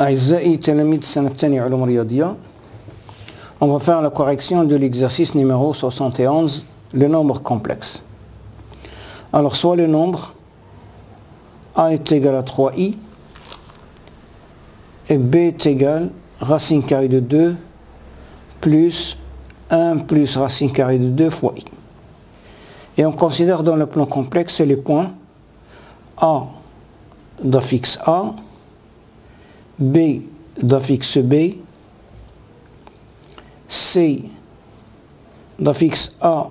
أعزائي تلاميذ السنة الثانية علوم رياضية. On va faire la correction de l'exercice numéro 71, le nombre complexe. Alors, soit le nombre a est égal à 3i et b est égal racine carrée de 2 plus 1 plus racine carrée de 2 fois i. Et on considère dans le plan complexe les points a d'affixe a, b d'affixe b, c d'affixe a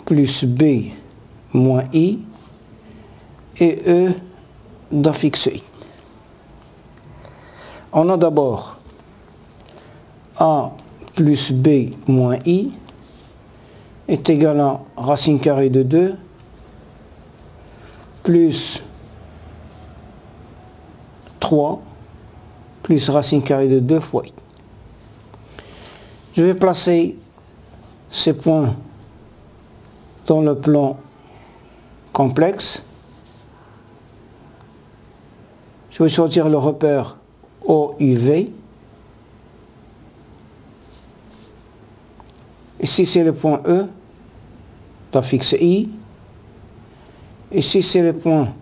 plus b moins i et e d'affixe i. On a d'abord a plus b moins i est égal à racine carrée de 2 plus 3 plus racine carrée de 2 fois i. Je vais placer ces points dans le plan complexe. Je vais choisir le repère OUV. Ici c'est le point E d'affixe I. Ici c'est le point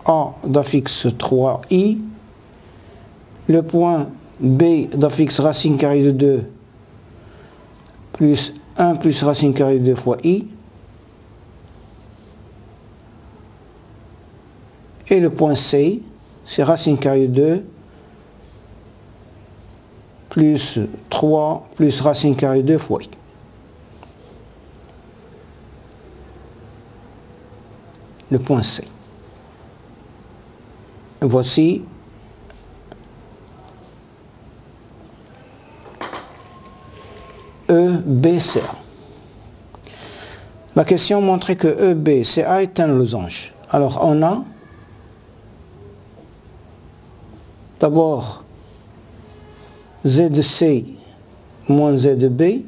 A d'affixe 3i. Le point B d'affixe racine carrée de 2 plus 1 plus racine carrée de 2 fois i. Et le point C, c'est racine carrée de 2 plus 3 plus racine carrée de 2 fois i. Le point C. Et voici EBCA. La question montrait que EBCA est un losange. Alors on a d'abord ZC moins ZB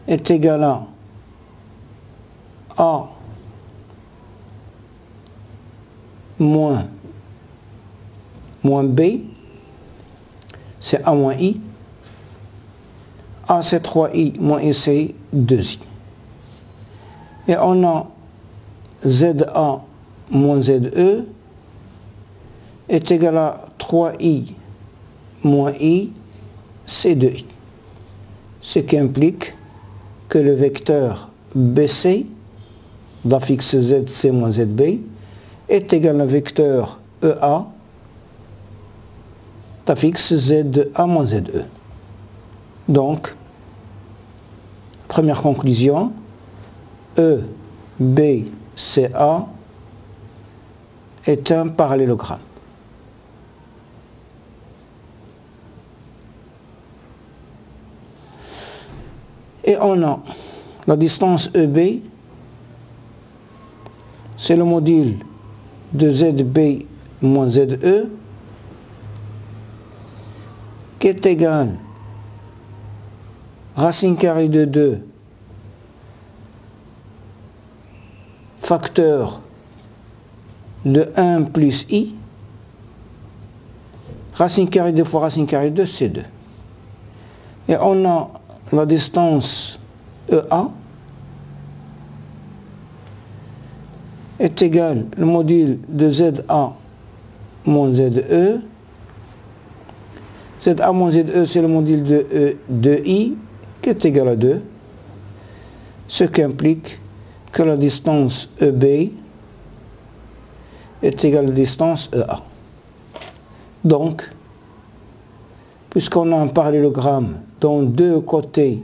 est égal à A moins B, c'est A moins I. A c'est 3i moins I c'est 2i. Et on a ZA moins ZE est égal à 3i moins I c'est 2i. Ce qui implique que le vecteur BC d'affixe ZC moins ZB est égal à vecteur EA d'affixe ZA moins ZE. Donc, première conclusion, EBCA est un parallélogramme. Et on a la distance EB, c'est le module de ZB moins ZE, qui est égal racine carrée de 2 facteur de 1 plus i, racine carrée de 2 fois racine carrée de 2, c'est 2. Et on a la distance EA est égal le module de ZA moins ZE. ZA moins ZE, c'est le module de I qui est égal à 2, ce qui implique que la distance EB est égale à la distance EA. Donc, puisqu'on a un parallélogramme dont deux côtés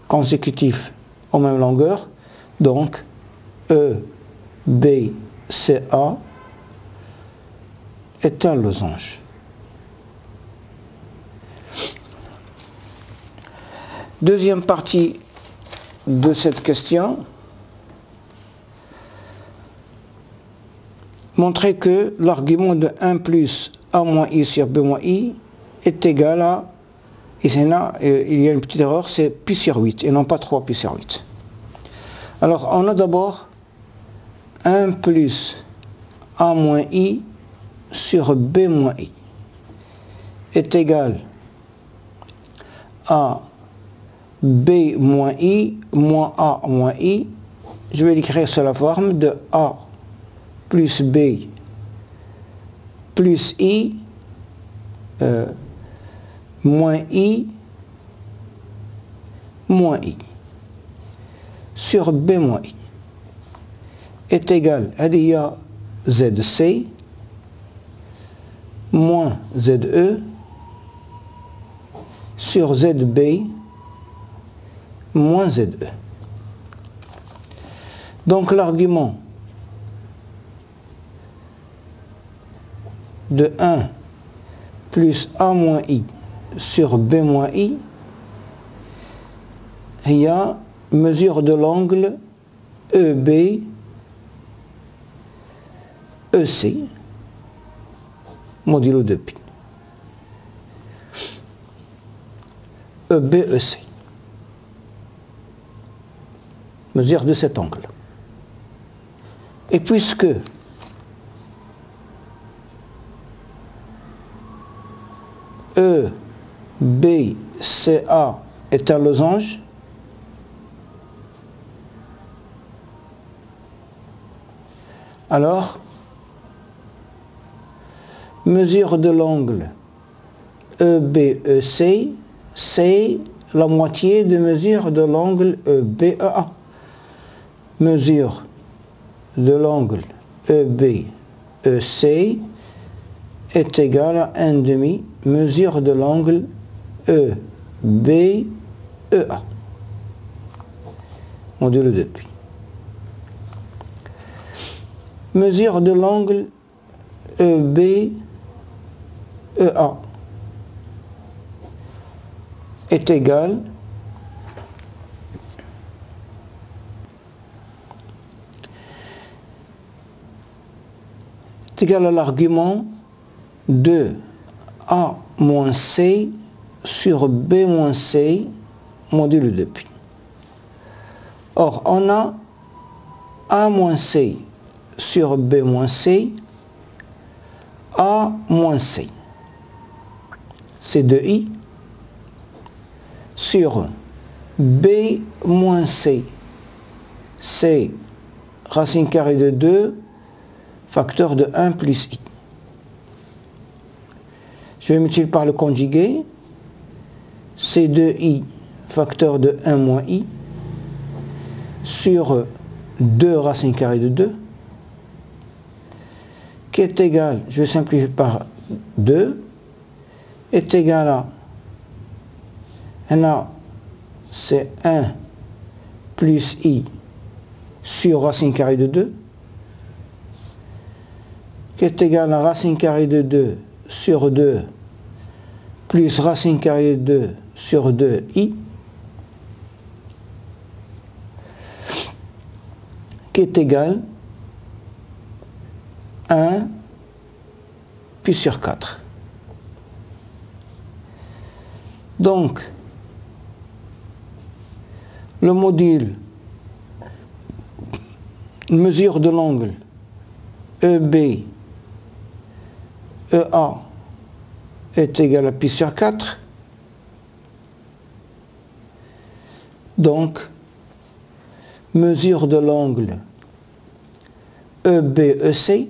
consécutifs en même longueur, donc EBCA est un losange. Deuxième partie de cette question, montrer que l'argument de 1 plus A moins I sur B moins I est égal à, ici là, il y a une petite erreur, c'est pi sur 8 et non pas 3 pi sur 8. Alors on a d'abord 1 plus A moins I sur B moins I. est égal à B moins I moins A moins I. Je vais l'écrire sous la forme de A plus B plus I moins I moins I sur B moins I est égal à ZC moins ZE sur ZB moins ZE. Donc l'argument de 1 plus A moins I sur B moins I, il y a mesure de l'angle EB EC modulo de pi. EBEC. Mesure de cet angle. Et puisque EBCA est un losange, alors mesure de l'angle EBEC, c'est la moitié de mesure de l'angle EBEA. Mesure de l'angle EBEC est égale à 1/2 mesure de l'angle EBEA. Modulo de pi. Mesure de l'angle EBEA est égal à l'argument de A moins C sur B moins C modulo de pi. Or, on a A moins C sur B moins C, A moins C, c'est 2I, sur B moins C, c'est racine carrée de 2, facteur de 1 plus I. Je vais multiplier par le conjugué, c'est 2I, facteur de 1 moins I, sur 2 racine carrée de 2, qui est égal, je vais simplifier par 2, est égal à, là, c'est 1 plus I sur racine carrée de 2, qui est égal à racine carrée de 2 sur 2 plus racine carrée de 2 sur 2i, qui est égal à 1 pi sur 4. Donc, le module mesure de l'angle EB EA est égal à pi sur 4. Donc, mesure de l'angle EBEC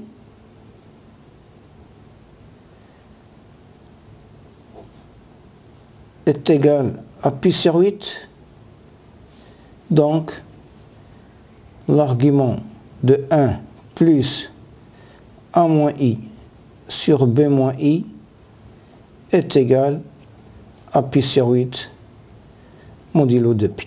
est égal à pi sur 8. Donc, l'argument de 1 plus A moins I sur B moins I est égal à pi sur 8 modulo de pi.